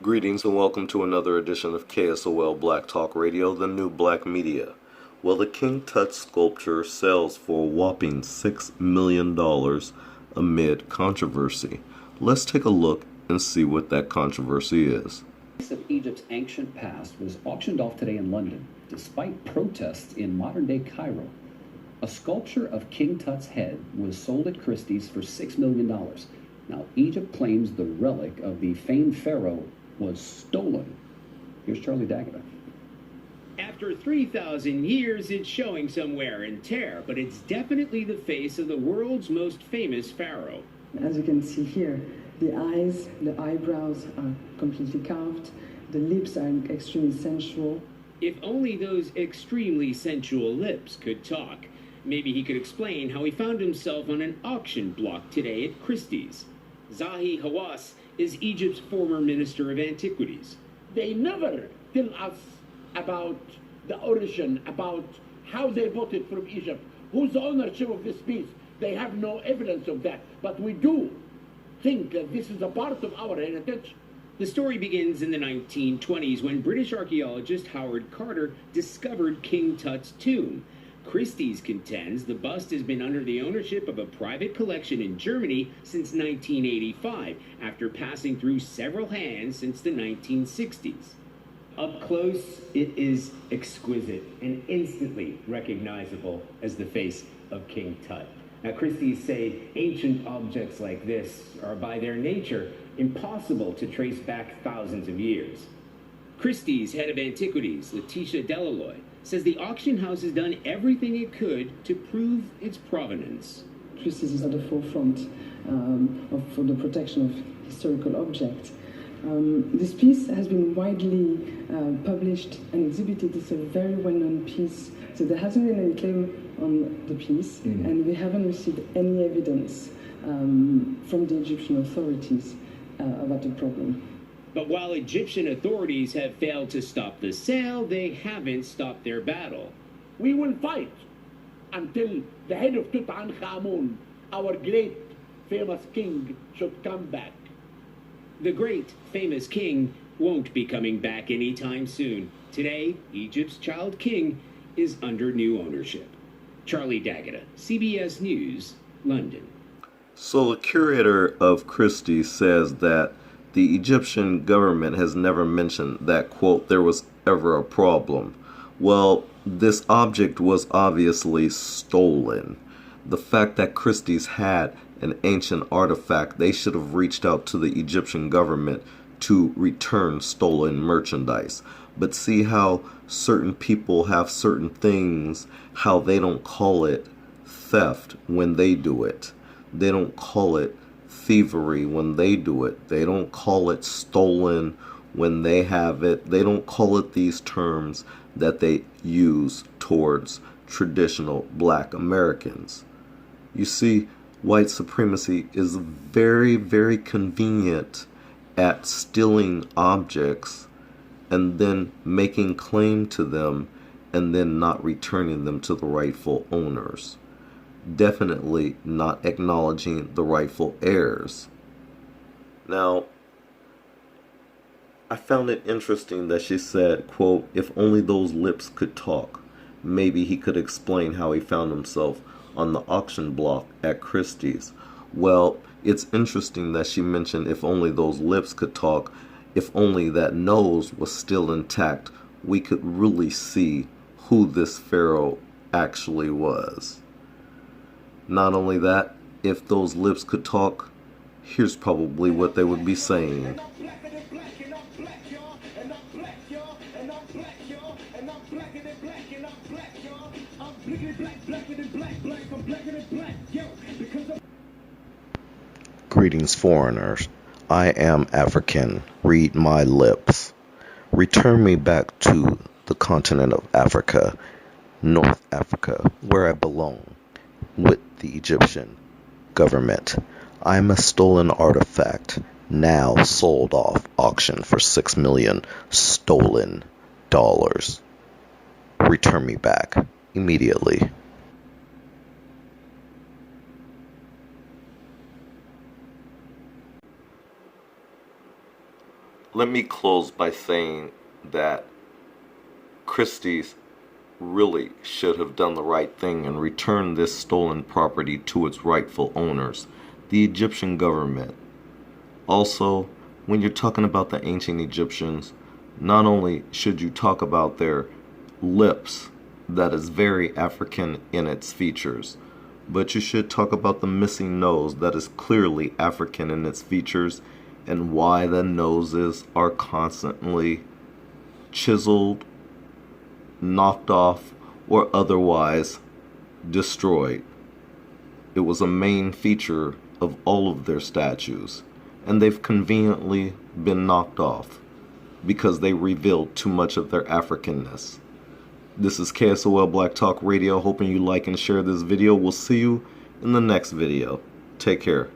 Greetings and welcome to another edition of KSOL Black Talk Radio, the new black media. Well, the King Tut sculpture sells for a whopping $6 million amid controversy. Let's take a look and see what that controversy is. The piece of Egypt's ancient past was auctioned off today in London, despite protests in modern-day Cairo. A sculpture of King Tut's head was sold at Christie's for $6 million. Now, Egypt claims the relic of the famed pharaoh was stolen. Here's Charlie Daggett. After 3,000 years, it's showing some wear and tear, but it's definitely the face of the world's most famous pharaoh. As you can see here, the eyes, the eyebrows are completely carved, the lips are extremely sensual. If only those extremely sensual lips could talk. Maybe he could explain how he found himself on an auction block today at Christie's. Zahi Hawass is Egypt's former Minister of Antiquities. They never tell us about the origin, about how they bought it from Egypt, whose ownership of this piece. They have no evidence of that, but we do think that this is a part of our heritage. The story begins in the 1920s when British archaeologist Howard Carter discovered King Tut's tomb. Christie's contends the bust has been under the ownership of a private collection in Germany since 1985, after passing through several hands since the 1960s. Up close, it is exquisite and instantly recognizable as the face of King Tut. Now, Christie's say ancient objects like this are, by their nature, impossible to trace back thousands of years. Christie's head of antiquities, Letitia Delaloy, says the auction house has done everything it could to prove its provenance. Christie's is at the forefront for the protection of historical objects. This piece has been widely published and exhibited. It's a very well-known piece, so there hasn't been any claim on the piece, and we haven't received any evidence from the Egyptian authorities about the problem. But while Egyptian authorities have failed to stop the sale, they haven't stopped their battle. We will fight until the head of Tutankhamun, our great famous king, should come back. The great famous king won't be coming back anytime soon. Today, Egypt's child king is under new ownership. Charlie Daggett, CBS News, London. So the curator of Christie's says that the Egyptian government has never mentioned that, quote, there was ever a problem. Well, this object was obviously stolen. The fact that Christie's had an ancient artifact, they should have reached out to the Egyptian government to return stolen merchandise. But see how certain people have certain things, how they don't call it theft when they do it. They don't call it thievery when they do it. They don't call it stolen when they have it. They don't call it these terms that they use towards traditional black Americans. You see, white supremacy is very, very convenient at stealing objects and then making claim to them and then not returning them to the rightful owners. Definitely not acknowledging the rightful heirs. Now, I found it interesting that she said, quote, if only those lips could talk. Maybe he could explain how he found himself on the auction block at Christie's. Well, it's interesting that she mentioned if only those lips could talk. If only that nose was still intact, we could really see who this pharaoh actually was. Not only that, if those lips could talk, here's probably what they would be saying. Greetings, foreigners. I am African. Read my lips. Return me back to the continent of Africa, North Africa, where I belong, with the Egyptian government. I'm a stolen artifact, now sold off auction for $6 million stolen dollars. Return me back immediately. let me close by saying that Christie's really should have done the right thing and returned this stolen property to its rightful owners, the Egyptian government. Also, when you're talking about the ancient Egyptians, not only should you talk about their lips, that is very African in its features, but you should talk about the missing nose that is clearly African in its features, and why the noses are constantly chiseled, knocked off, or otherwise destroyed. It was a main feature of all of their statues, and they've conveniently been knocked off because they revealed too much of their Africanness. This is KSOL Black Talk Radio, hoping you like and share this video. We'll see you in the next video. Take care.